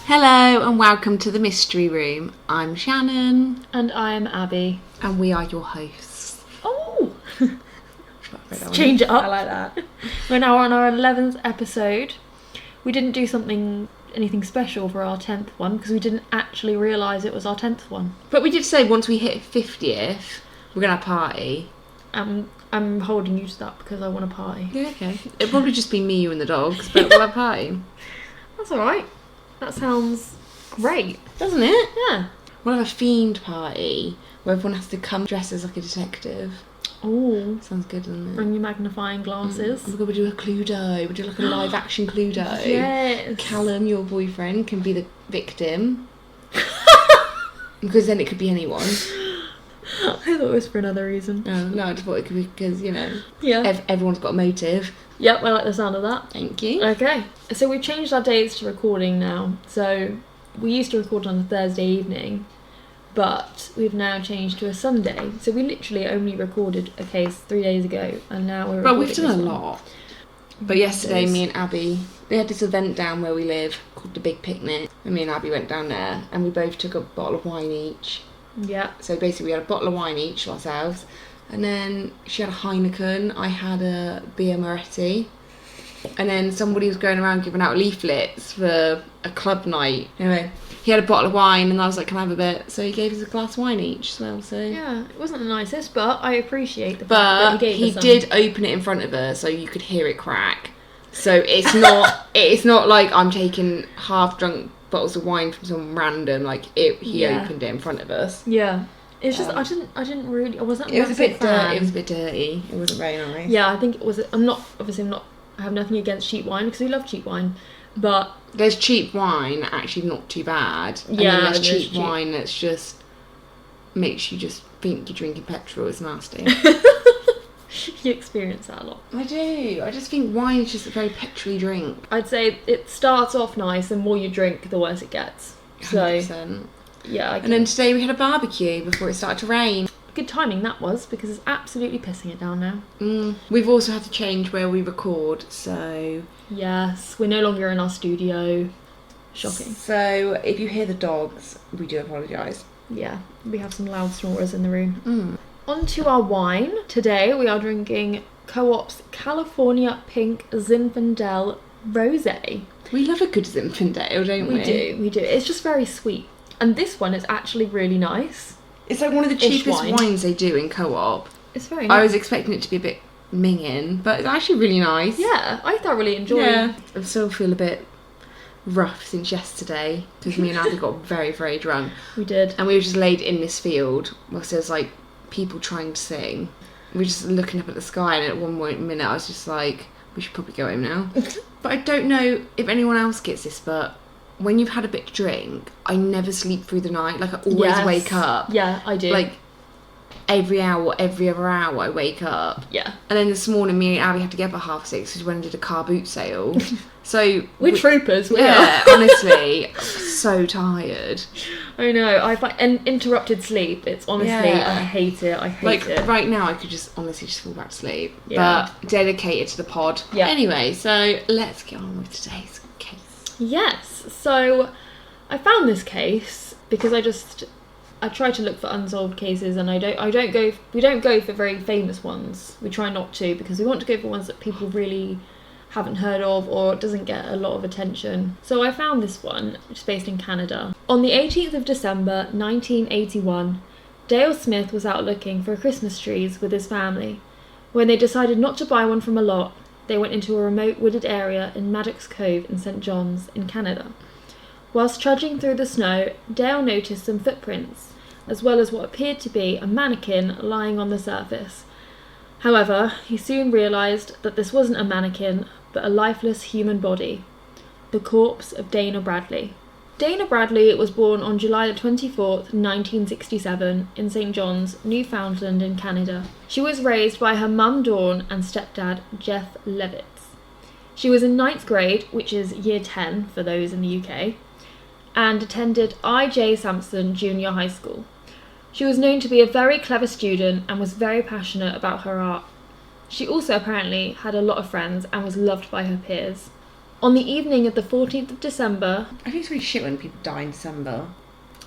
Hello and welcome to the Mystery Room. I'm Shannon. And I'm Abby. And we are your hosts. Oh! Change it up. I like that. We're now on our 11th episode. We didn't do anything special for our 10th one because we didn't actually realise it was our 10th one. But we did say once we hit 50th, we're going to have a party. I'm holding you to that because I want a party. Yeah, okay. It'll probably just be me, you and the dogs, but we'll have a party. That's alright. That sounds great. Doesn't it? Yeah. We'll have a themed party where everyone has to come dressed as like a detective. Oh. Sounds good, doesn't it? Bring your magnifying glasses. Oh my God, we'll do a Cluedo. We'll do like a live action Cluedo. Yes. Callum, your boyfriend, can be the victim. Because then it could be anyone. I thought it was for another reason. No, I just thought it could be because, Yeah. Everyone's got a motive. Yep, I like the sound of that. Thank you. Okay, so we've changed our dates to recording now. So we used to record on a Thursday evening, but we've now changed to a Sunday. So we literally only recorded a case 3 days ago, and now we're recording. But we've done a lot. But yesterday, me and Abby, we had this event down where we live called the Big Picnic, and me and Abby went down there, and we both took a bottle of wine each. Yeah. So basically, we had a bottle of wine each to ourselves. And then she had a Heineken, I had a beer Moretti. And then somebody was going around giving out leaflets for a club night. Anyway, he had a bottle of wine and I was like, can I have a bit? So he gave us a glass of wine each as well. So Yeah, it wasn't the nicest, but I appreciate the fact But that he gave us some. did open it in front of her so you could hear it crack. So it's not like I'm taking half drunk bottles of wine from someone random. Like he opened it in front of us. Yeah. It's just I didn't really. I wasn't. It was a bit fan. dirty. It was a bit dirty. It wasn't very nice. Yeah, I think it was. I have nothing against cheap wine because we love cheap wine, but there's cheap wine actually not too bad. And yeah, then there's cheap wine that's just makes you just think you're drinking petrol. It's nasty. You experience that a lot. I do. I just think wine is just a very petrol-y drink. I'd say it starts off nice, the more you drink, the worse it gets. So 100%. Yeah, and then today we had a barbecue before it started to rain. Good timing that was, because it's absolutely pissing it down now. We've also had to change where we record, so... Yes, we're no longer in our studio. Shocking. So, if you hear the dogs, we do apologise. Yeah, we have some loud snorers in the room. On to our wine. Today we are drinking Co-op's California Pink Zinfandel Rosé. We love a good Zinfandel, don't we? We do. It's just very sweet. And this one is actually really nice. It's like one of the cheapest wines they do in Co-op. It's very nice. I was expecting it to be a bit minging, but it's actually really nice. Yeah, I thoroughly enjoyed it. Yeah. I still feel a bit rough since yesterday because me and Abby got very, very drunk. We did. And we were just laid in this field whilst there's like people trying to sing. We were just looking up at the sky, and at one minute I was just like, we should probably go home now. But I don't know if anyone else gets this, but when you've had a bit to drink, I never sleep through the night. Like, I always wake up. Yeah, I do. Like, every hour, every other hour, I wake up. Yeah. And then this morning, me and Abby had to get up at 6:30 because we went and did a car boot sale. So... We're troopers, we are. Honestly, I'm so tired. I know. I find interrupted sleep. It's honestly, I hate it. I hate it. Like, right now, I could just honestly just fall back to sleep. Yeah. But dedicated to the pod. Yeah. Anyway, so let's get on with today's case. Yes, so I found this case because I try to look for unsolved cases, and we don't go for very famous ones. We try not to, because we want to go for ones that people really haven't heard of or doesn't get a lot of attention. So I found this one, which is based in Canada. On the 18th of December 1981, Dale Smith was out looking for Christmas trees with his family. When they decided not to buy one from a lot, they went into a remote wooded area in Maddox Cove in St. John's in Canada. Whilst trudging through the snow, Dale noticed some footprints, as well as what appeared to be a mannequin lying on the surface. However, he soon realised that this wasn't a mannequin, but a lifeless human body, the corpse of Dana Bradley. Dana Bradley was born on July 24th, 1967, in St. John's, Newfoundland in Canada. She was raised by her mum Dawn and stepdad Jeff Levitz. She was in 9th grade, which is year 10 for those in the UK, and attended I.J. Sampson Junior High School. She was known to be a very clever student and was very passionate about her art. She also apparently had a lot of friends and was loved by her peers. On the evening of the 14th of December... I think it's really shit when people die in December.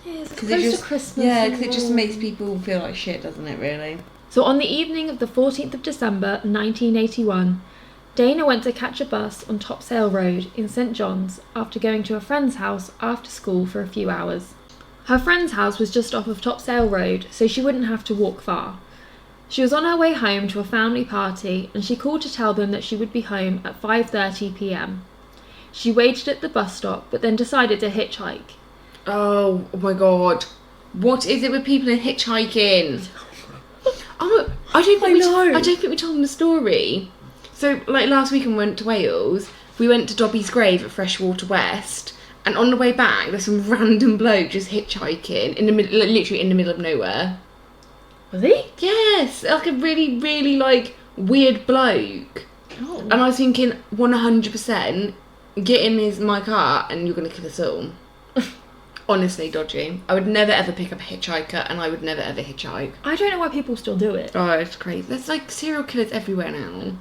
Yeah, it's Because close to Christmas. Yeah, because it just makes people feel like shit, doesn't it, really? So on the evening of the 14th of December 1981, Dana went to catch a bus on Topsail Road in St John's after going to a friend's house after school for a few hours. Her friend's house was just off of Topsail Road, so she wouldn't have to walk far. She was on her way home to a family party, and she called to tell them that she would be home at 5:30 p.m. She waited at the bus stop, but then decided to hitchhike. Oh my god. What is it with people in hitchhiking? I don't think we told them the story. So, like, last week when we went to Wales, we went to Dobby's Grave at Freshwater West, and on the way back, there's some random bloke just hitchhiking in the middle, literally in the middle of nowhere. Was he? Yes, like a really, really, like, weird bloke. Oh. And I was thinking, 100%, get in my car and you're going to kill us all. Honestly, dodgy. I would never ever pick up a hitchhiker, and I would never ever hitchhike. I don't know why people still do it. Oh, it's crazy. There's like serial killers everywhere now.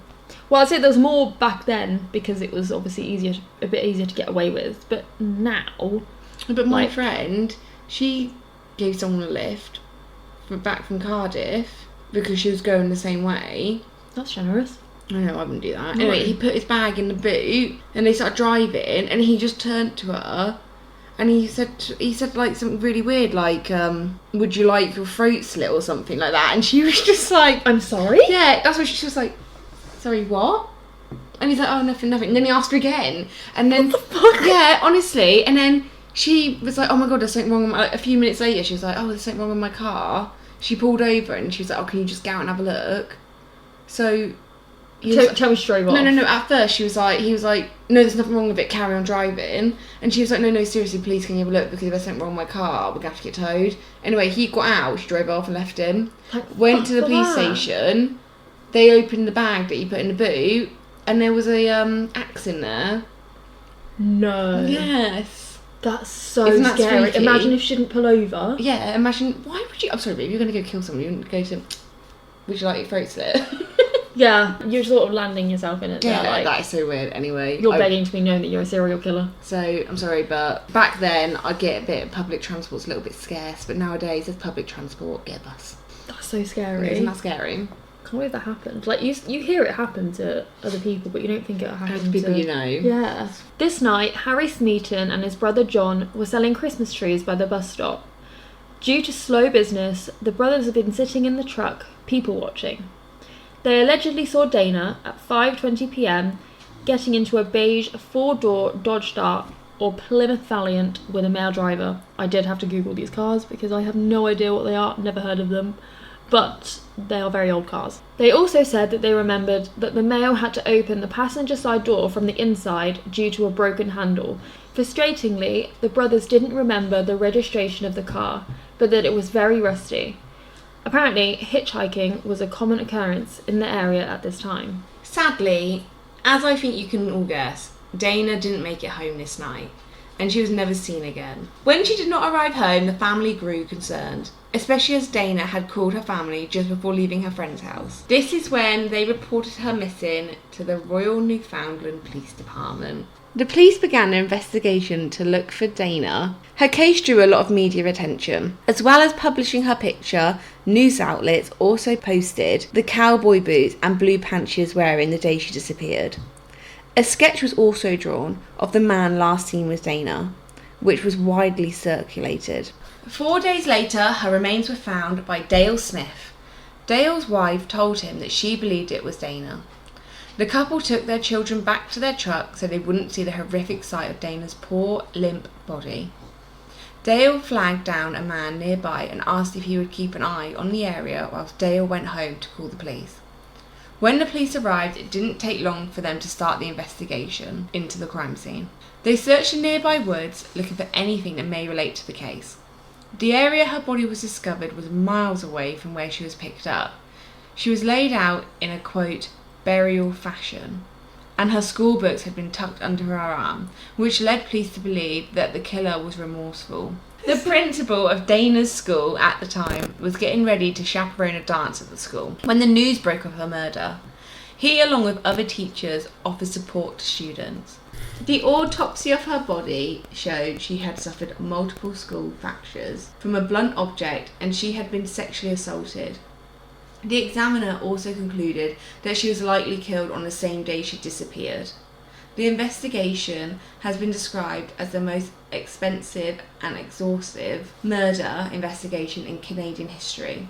Well, I'd say there was more back then because it was obviously a bit easier to get away with. But now... But my friend, she gave someone a lift back from Cardiff because she was going the same way. That's generous. I know, I wouldn't do that. No. Anyway, he put his bag in the boot, and they started driving, and he just turned to her, and he said like something really weird, like, would you like your throat slit or something like that? And she was just like... I'm sorry? Yeah, that's what she was like, sorry, what? And he's like, oh, nothing. And then he asked her again. And then... What the fuck? Yeah, honestly. And then she was like, oh my god, there's something wrong with my... Like, a few minutes later, she was like, oh, there's something wrong with my car. She pulled over and she was like, oh, can you just go out and have a look? So... Tell me straight off. No. At first, he was like, no, there's nothing wrong with it. Carry on driving. And she was like, no, seriously, please, can you have a look because if there's something wrong with my car, we're gonna have to get towed. Anyway, he got out. She drove off and left him. Went to the police station. They opened the bag that he put in the boot, and there was a axe in there. No. Yes. That's so Isn't that scary. spooky? Imagine if she didn't pull over. Yeah. Imagine. Why would you? I'm sorry, babe. You're gonna go kill someone. You wouldn't go to. Would you like your throat slit? Yeah, you're sort of landing yourself in it. Yeah, there, like, that is so weird. Anyway, you're begging to be known that you're a serial killer. So, I'm sorry, but back then, I'd get a bit, public transport's a little bit scarce, but nowadays, there's public transport, get a bus. That's so scary. Isn't that scary? Can't believe that happened. Like, you hear it happen to other people, but you don't think it'll happen To people you know. Yeah. This night, Harry Smeaton and his brother John were selling Christmas trees by the bus stop. Due to slow business, the brothers had been sitting in the truck, people watching. They allegedly saw Dana at 5:20 p.m. getting into a beige four-door Dodge Dart or Plymouth Valiant with a male driver. I did have to Google these cars because I have no idea what they are, never heard of them, but they are very old cars. They also said that they remembered that the male had to open the passenger side door from the inside due to a broken handle. Frustratingly, the brothers didn't remember the registration of the car, but that it was very rusty. Apparently, hitchhiking was a common occurrence in the area at this time. Sadly, as I think you can all guess, Dana didn't make it home this night, and she was never seen again. When she did not arrive home, the family grew concerned, especially as Dana had called her family just before leaving her friend's house. This is when they reported her missing to the Royal Newfoundland Police Department. The police began their investigation to look for Dana. Her case drew a lot of media attention. As well as publishing her picture, news outlets also posted the cowboy boots and blue pants she was wearing the day she disappeared. A sketch was also drawn of the man last seen with Dana, which was widely circulated. 4 days later, her remains were found by Dale Smith. Dale's wife told him that she believed it was Dana. The couple took their children back to their truck so they wouldn't see the horrific sight of Dana's poor, limp body. Dale flagged down a man nearby and asked if he would keep an eye on the area whilst Dale went home to call the police. When the police arrived, it didn't take long for them to start the investigation into the crime scene. They searched the nearby woods, looking for anything that may relate to the case. The area her body was discovered was miles away from where she was picked up. She was laid out in a, quote, burial fashion, and her school books had been tucked under her arm, which led police to believe that the killer was remorseful. The principal of Dana's school at the time was getting ready to chaperone a dance at the school when the news broke of her murder. He, along with other teachers, offered support to students. The autopsy of her body showed she had suffered multiple skull fractures from a blunt object and she had been sexually assaulted. The examiner also concluded that she was likely killed on the same day she disappeared. The investigation has been described as the most expensive and exhaustive murder investigation in Canadian history.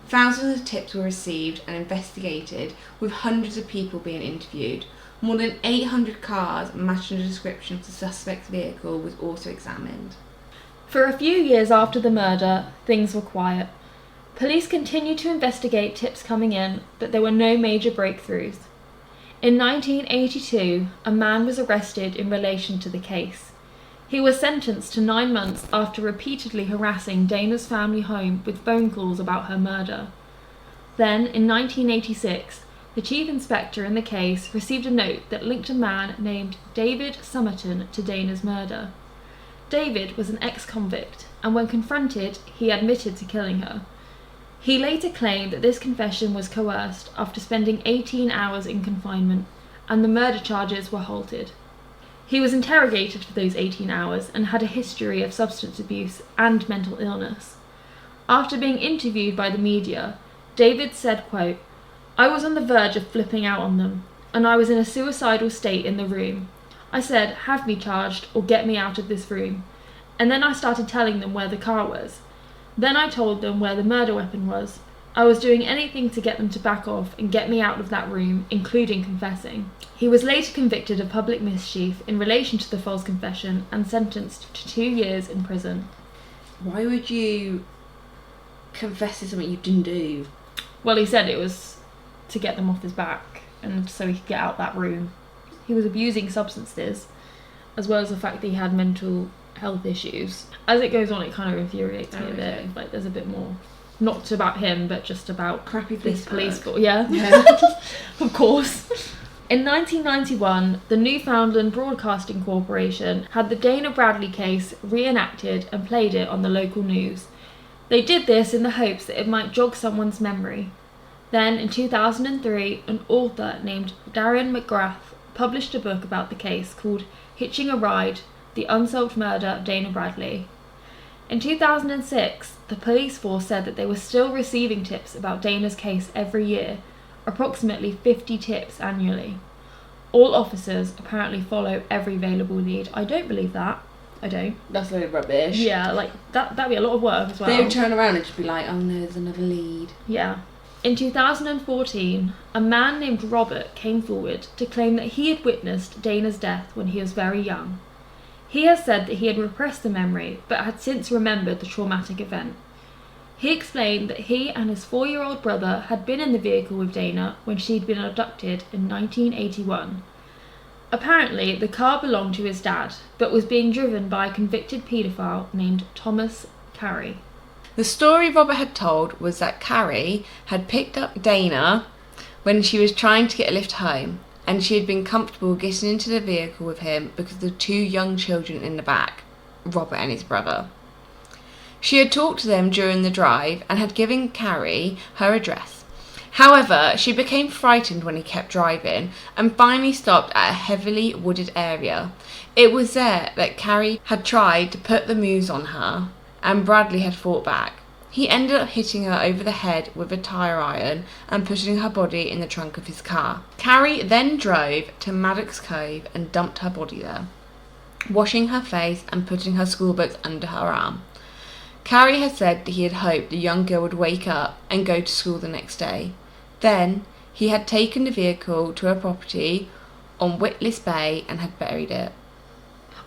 Thousands of tips were received and investigated, with hundreds of people being interviewed. More than 800 cars matching the description of the suspect's vehicle was also examined. For a few years after the murder, things were quiet. Police continued to investigate tips coming in, but there were no major breakthroughs. In 1982, a man was arrested in relation to the case. He was sentenced to 9 months after repeatedly harassing Dana's family home with phone calls about her murder. Then, in 1986, the chief inspector in the case received a note that linked a man named David Summerton to Dana's murder. David was an ex-convict, and when confronted, he admitted to killing her. He later claimed that this confession was coerced after spending 18 hours in confinement, and the murder charges were halted. He was interrogated for those 18 hours and had a history of substance abuse and mental illness. After being interviewed by the media, David said, quote, "I was on the verge of flipping out on them, and I was in a suicidal state in the room. I said, have me charged or get me out of this room. And then I started telling them where the car was. Then I told them where the murder weapon was. I was doing anything to get them to back off and get me out of that room, including confessing." He was later convicted of public mischief in relation to the false confession and sentenced to 2 years in prison. Why would you confess to something you didn't do? Well, he said it was to get them off his back and so he could get out that room. He was abusing substances, as well as the fact that he had mental health issues. As it goes on, it kind of infuriates me a bit. Like, there's a bit more, not about him, but just about Crappy this police work. force. Yeah, of course. In 1991, the Newfoundland Broadcasting Corporation had the Dana Bradley case reenacted and played it on the local news. They did this in the hopes that it might jog someone's memory. Then, in 2003, an author named Darren McGrath published a book about the case called Hitching a Ride: The Unsolved Murder of Dana Bradley. In 2006, the police force said that they were still receiving tips about Dana's case every year, approximately 50 tips annually. All officers apparently follow every available lead. I don't believe that. I don't. That's a load of rubbish. Yeah, like, that'd be a lot of work as well. They would turn around and just be like, oh no, there's another lead. Yeah. In 2014, a man named Robert came forward to claim that he had witnessed Dana's death when he was very young. He has said that he had repressed the memory, but had since remembered the traumatic event. He explained that he and his 4-year-old brother had been in the vehicle with Dana when she'd been abducted in 1981. Apparently, the car belonged to his dad, but was being driven by a convicted paedophile named Thomas Carey. The story Robert had told was that Carrie had picked up Dana when she was trying to get a lift home, and she had been comfortable getting into the vehicle with him because of the 2 young children in the back, Robert and his brother. She had talked to them during the drive and had given Carrie her address. However, she became frightened when he kept driving and finally stopped at a heavily wooded area. It was there that Carrie had tried to put the moves on her, and Bradley had fought back. He ended up hitting her over the head with a tire iron and putting her body in the trunk of his car. Carrie then drove to Maddox Cove and dumped her body there, washing her face and putting her school books under her arm. Carrie had said that he had hoped the young girl would wake up and go to school the next day. Then, he had taken the vehicle to a property on Witless Bay and had buried it.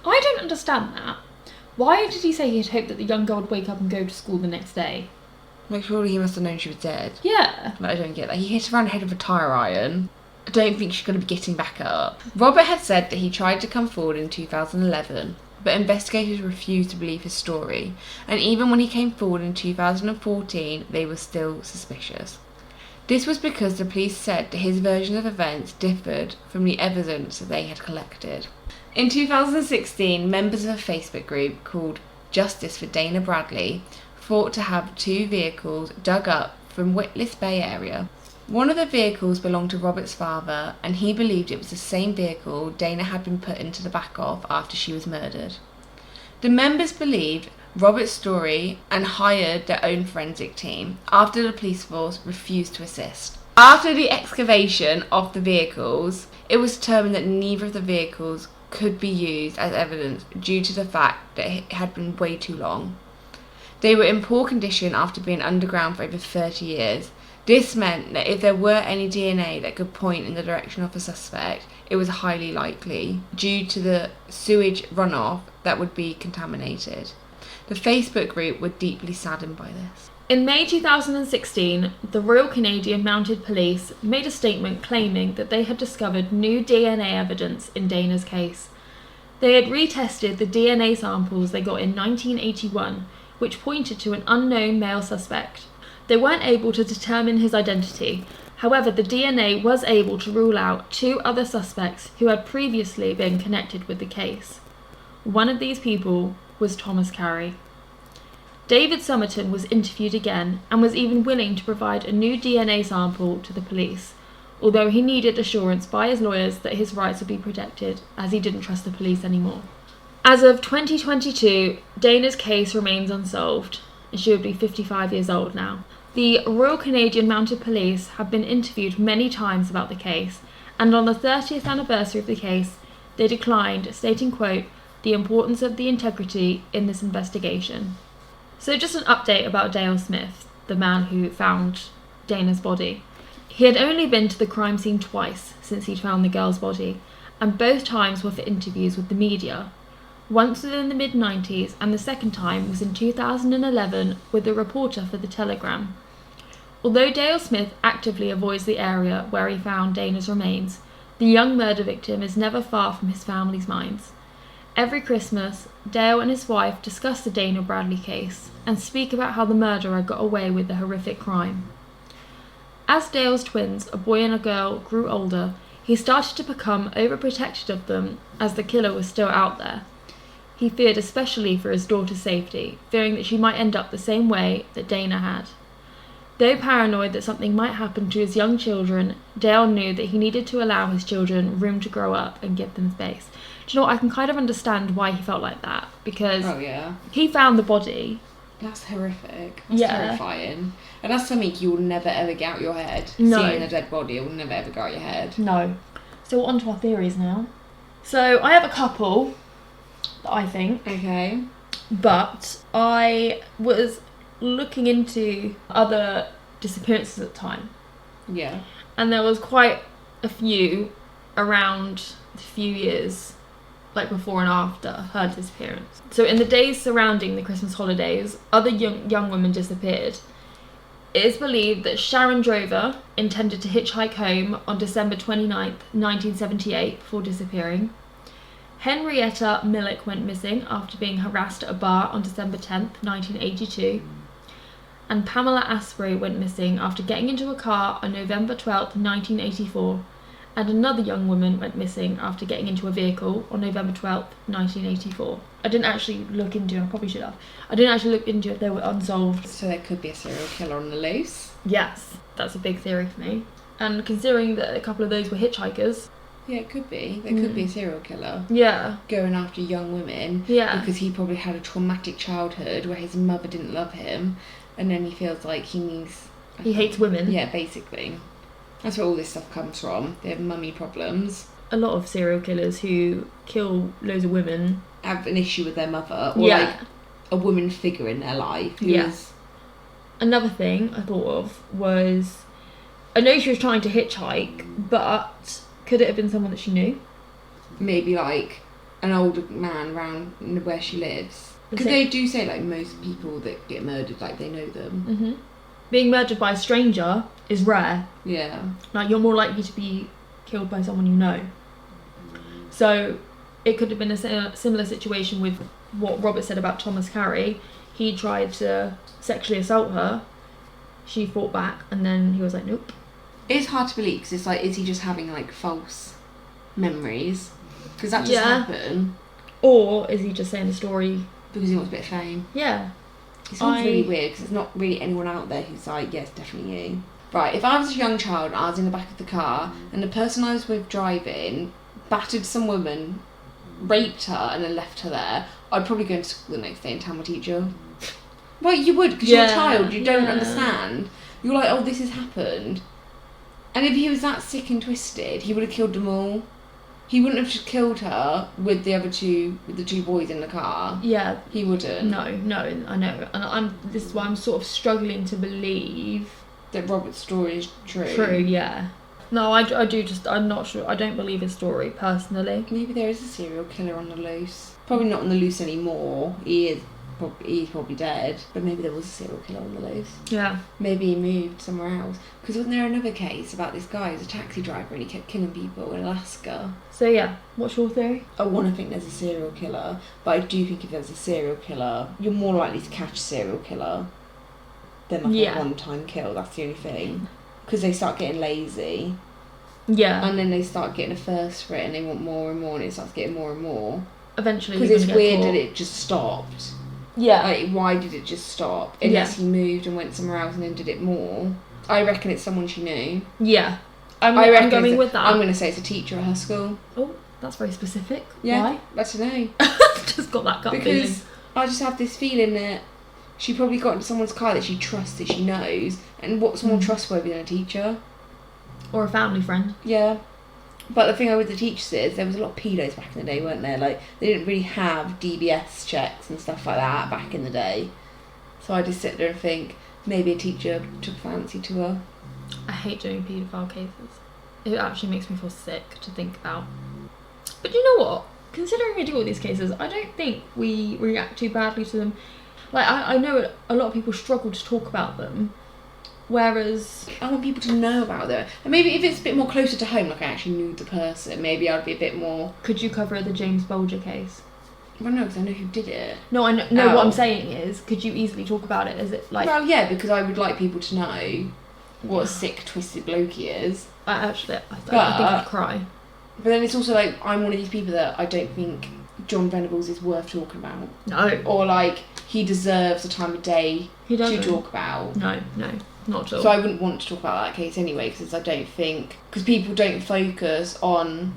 I don't understand that. Why did he say he had hoped that the young girl would wake up and go to school the next day? Like, surely he must have known she was dead. Yeah. But I don't get that. He hit her around the head with a tire iron. I don't think she's going to be getting back up. Robert had said that he tried to come forward in 2011, but investigators refused to believe his story, and even when he came forward in 2014, they were still suspicious. This was because the police said that his version of events differed from the evidence that they had collected. In 2016, members of a Facebook group called Justice for Dana Bradley fought to have 2 vehicles dug up from Witless Bay area. One of the vehicles belonged to Robert's father, and he believed it was the same vehicle Dana had been put into the back of after she was murdered. The members believed Robert's story and hired their own forensic team after the police force refused to assist. After the excavation of the vehicles, it was determined that neither of the vehicles could be used as evidence due to the fact that it had been way too long. They were in poor condition after being underground for over 30 years. This meant that if there were any DNA that could point in the direction of a suspect, it was highly likely due to the sewage runoff that would be contaminated. The Facebook group were deeply saddened by this. In May 2016, the Royal Canadian Mounted Police made a statement claiming that they had discovered new DNA evidence in Dana's case. They had retested the DNA samples they got in 1981, which pointed to an unknown male suspect. They weren't able to determine his identity. However, the DNA was able to rule out 2 other suspects who had previously been connected with the case. One of these people was Thomas Carey. David Somerton was interviewed again and was even willing to provide a new DNA sample to the police, although he needed assurance by his lawyers that his rights would be protected, as he didn't trust the police anymore. As of 2022, Dana's case remains unsolved, and she would be 55 years old now. The Royal Canadian Mounted Police have been interviewed many times about the case, and on the 30th anniversary of the case, they declined, stating, quote, "the importance of the integrity in this investigation." So just an update about Dale Smith, the man who found Dana's body. He had only been to the crime scene twice since he'd found the girl's body, and both times were for interviews with the media. Once was in the mid-90s, and the second time was in 2011 with a reporter for The Telegram. Although Dale Smith actively avoids the area where he found Dana's remains, the young murder victim is never far from his family's minds. Every Christmas, Dale and his wife discuss the Dana Bradley case and speak about how the murderer got away with the horrific crime. As Dale's twins, a boy and a girl, grew older, he started to become overprotective of them as the killer was still out there. He feared especially for his daughter's safety, fearing that she might end up the same way that Dana had. Though paranoid that something might happen to his young children, Dale knew that he needed to allow his children room to grow up and give them space. Do you know what? I can kind of understand why he felt like that, because he found the body. That's horrific. That's terrifying. And that's something you'll never ever get out your head. No. Seeing a dead body will never ever go out your head. No. So on to our theories now. So I have a couple that I think. Okay. But I was looking into other disappearances at the time. Yeah. And there was quite a few around a few years, like before and after her disappearance. So in the days surrounding the Christmas holidays, other young women disappeared. It is believed that Sharon Drover intended to hitchhike home on December 29th, 1978 before disappearing. Henrietta Millick went missing after being harassed at a bar on December 10th, 1982. And Pamela Asprey went missing after getting into a car on November 12th, 1984. And another young woman went missing after getting into a vehicle on November 12th, 1984. I didn't actually look into, I probably should have, I didn't actually look into if they were unsolved. So there could be a serial killer on the loose? Yes, that's a big theory for me. And considering that a couple of those were hitchhikers. Yeah, it could be. There could be a serial killer. Yeah. Going after young women. Yeah. Because he probably had a traumatic childhood where his mother didn't love him, and then he feels like he needs... He hates women. Yeah, basically. That's where all this stuff comes from. They have mummy problems. A lot of serial killers who kill loads of women have an issue with their mother, or like a woman figure in their life. Is... Another thing I thought of was, I know she was trying to hitchhike, but could it have been someone that she knew? Maybe like an older man around where she lives. Because they do say like most people that get murdered, like they know them. Mm-hmm. Being murdered by a stranger is rare. Yeah. Like you're more likely to be killed by someone you know. So it could have been a similar situation with what Robert said about Thomas Carey. He tried to sexually assault her. She fought back, and then he was like, nope. It's hard to believe, because it's like, is he just having like false memories? Because that just happened. Or is he just saying the story because he wants a bit of fame? Yeah. It sounds really weird, because there's not really anyone out there who's like, yes, definitely you. Right, if I was a young child and I was in the back of the car and the person I was with driving battered some woman, raped her and then left her there, I'd probably go into school the next day and tell my teacher. Well, you would, because you're a child, you don't understand. You're like, oh, this has happened. And if he was that sick and twisted, he would have killed them all. He wouldn't have just killed her with the two boys in the car. Yeah. He wouldn't. No, I know. And this is why I'm sort of struggling to believe that Robert's story is true. True, yeah. No, I'm not sure. I don't believe his story, personally. Maybe there is a serial killer on the loose. Probably not on the loose anymore. He's probably dead. But maybe there was a serial killer on the loose. Yeah. Maybe he moved somewhere else. Because wasn't there another case about this guy who's a taxi driver and he kept killing people in Alaska? So yeah, what's your theory? I want to think there's a serial killer. But I do think if there's a serial killer, you're more likely to catch a serial killer than like a one-time kill. That's the only thing. Because they start getting lazy. Yeah. And then they start getting a thirst for it and they want more and more and it starts getting more and more. Eventually. Because it's weird that it just stopped. Yeah. Like, why did it just stop? Unless he moved and went somewhere else and then did it more. I reckon it's someone she knew. Yeah. I'm going with that. I'm going to say it's a teacher at her school. Oh, that's very specific. Yeah. Why? I don't know. Just got that gut feeling. Because I just have this feeling that she probably got into someone's car that she trusts, that she knows. And what's more trustworthy than a teacher? Or a family friend. Yeah. But the thing with the teachers is there was a lot of pedos back in the day, weren't there? Like, they didn't really have DBS checks and stuff like that back in the day. So I just sit there and think, maybe a teacher took a fancy to her. I hate doing paedophile cases. It actually makes me feel sick to think about. But you know what? Considering we do all these cases, I don't think we react too badly to them. Like, I know a lot of people struggle to talk about them. Whereas I want people to know about them. And maybe if it's a bit more closer to home, like I actually knew the person, maybe I'd be a bit more... Could you cover the James Bulger case? Well, no, because I know who did it. No, I know. No, what I'm saying is, could you easily talk about it? Is it like... Well, yeah, because I would like people to know what a sick, twisted bloke he is. I think I'd cry. But then it's also like, I'm one of these people that I don't think John Venables is worth talking about. No. Or like, he deserves the time of day to talk about. No, not at all. So I wouldn't want to talk about that case anyway, because I don't think... Because people don't focus on...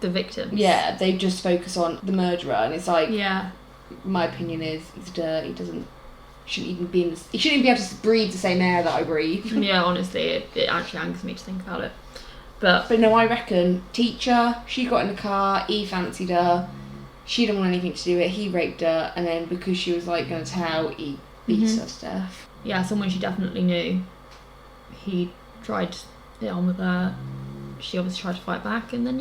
the victims. Yeah, they just focus on the murderer, and it's like... Yeah. My opinion is, he's dirt, he shouldn't even be be able to breathe the same air that I breathe. Yeah, honestly, it actually angers me to think about it. But no, I reckon, teacher, she got in the car, he fancied her, she didn't want anything to do with it, he raped her, and then because she was like going to tell, he beat her to death. Yeah, someone she definitely knew. He tried it on with her, she obviously tried to fight back, and then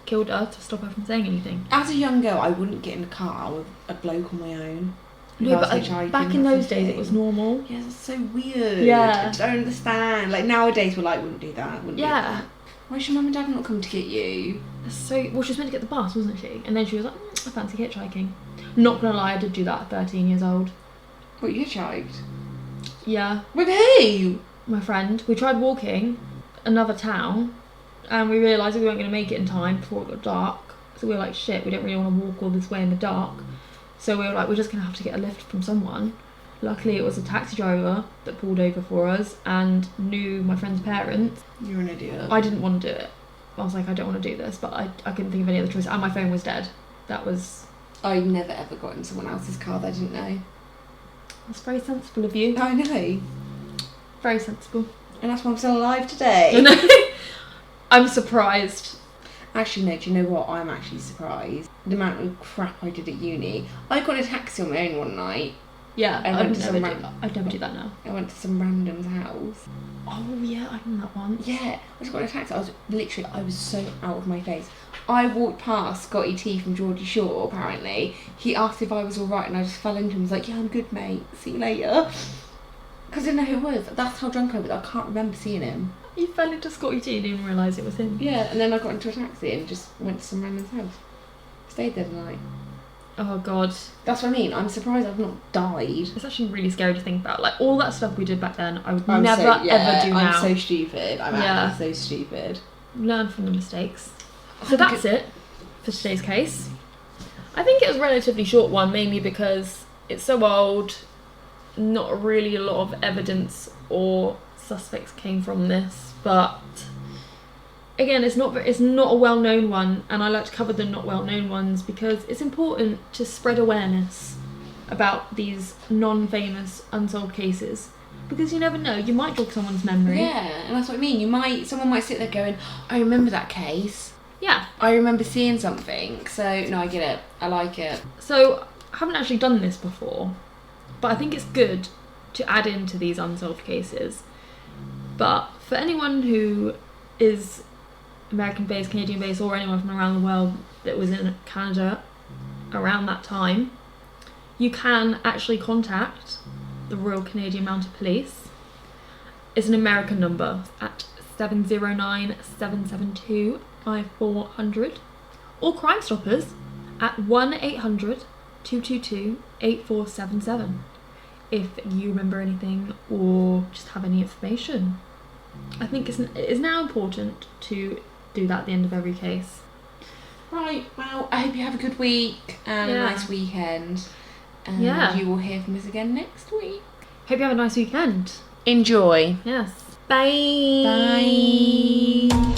killed her to stop her from saying anything. As a young girl, I wouldn't get in a car with a bloke on my own. No, but back in those days it was normal. Yeah, that's so weird. Yeah. I don't understand. Like, nowadays we're like, wouldn't do that, wouldn't do that. Why should mum and dad not come to get you? So, well, she was meant to get the bus, wasn't she? And then she was like, I fancy hitchhiking. Not gonna lie, I did do that at 13 years old. What, you hitchhiked? Yeah. With who? My friend. We tried walking another town and we realised we weren't going to make it in time before it got dark. So we were like, shit, we don't really want to walk all this way in the dark. So we were like, we're just going to have to get a lift from someone. Luckily, it was a taxi driver that pulled over for us and knew my friend's parents. You're an idiot. I didn't want to do it. I was like, I don't want to do this, but I couldn't think of any other choice. And my phone was dead. That was... I never ever got in someone else's car that I didn't know. That's very sensible of you. I know. Very sensible. And that's why I'm still alive today. I'm surprised. Actually, no, do you know what? I'm actually surprised. The amount of crap I did at uni. I got in a taxi on my own one night. Yeah, I'd never do that now. I went to some random's house. Oh yeah, I done that once. Yeah, I just got in a taxi. I was so out of my face. I walked past Scotty T from Geordie Shore, apparently. He asked if I was alright and I just fell into him. I was like, yeah, I'm good, mate. See you later. Because I didn't know who it was. That's how drunk I was. I can't remember seeing him. You fell into Scotty T and didn't realise it was him? Yeah, and then I got into a taxi and just went to some random's house. Stayed there the night. Oh god. That's what I mean. I'm surprised I've not died. It's actually really scary to think about. Like, all that stuff we did back then, I would never ever do now. I'm so stupid. I'm actually so stupid. Learn from the mistakes. So that's it for today's case. I think it was a relatively short one, mainly because it's so old, not really a lot of evidence or suspects came from this, but again, it's not a well-known one, and I like to cover the not well-known ones because it's important to spread awareness about these non-famous unsolved cases, because you never know, you might jog someone's memory. Yeah, and that's what I mean. Someone might sit there going, I remember that case. Yeah. I remember seeing something. So, no, I get it. I like it. So, I haven't actually done this before, but I think it's good to add into these unsolved cases. But for anyone who is American-based, Canadian-based, or anyone from around the world that was in Canada around that time, you can actually contact the Royal Canadian Mounted Police. It's an American number at 709-772-5400, or Crime Stoppers at 1-800-222-8477 if you remember anything or just have any information. I think it is now important to do that at the end of every case. Right, well, I hope you have a good week and a nice weekend. And you will hear from us again next week. Hope you have a nice weekend. Enjoy. Yes. Bye. Bye.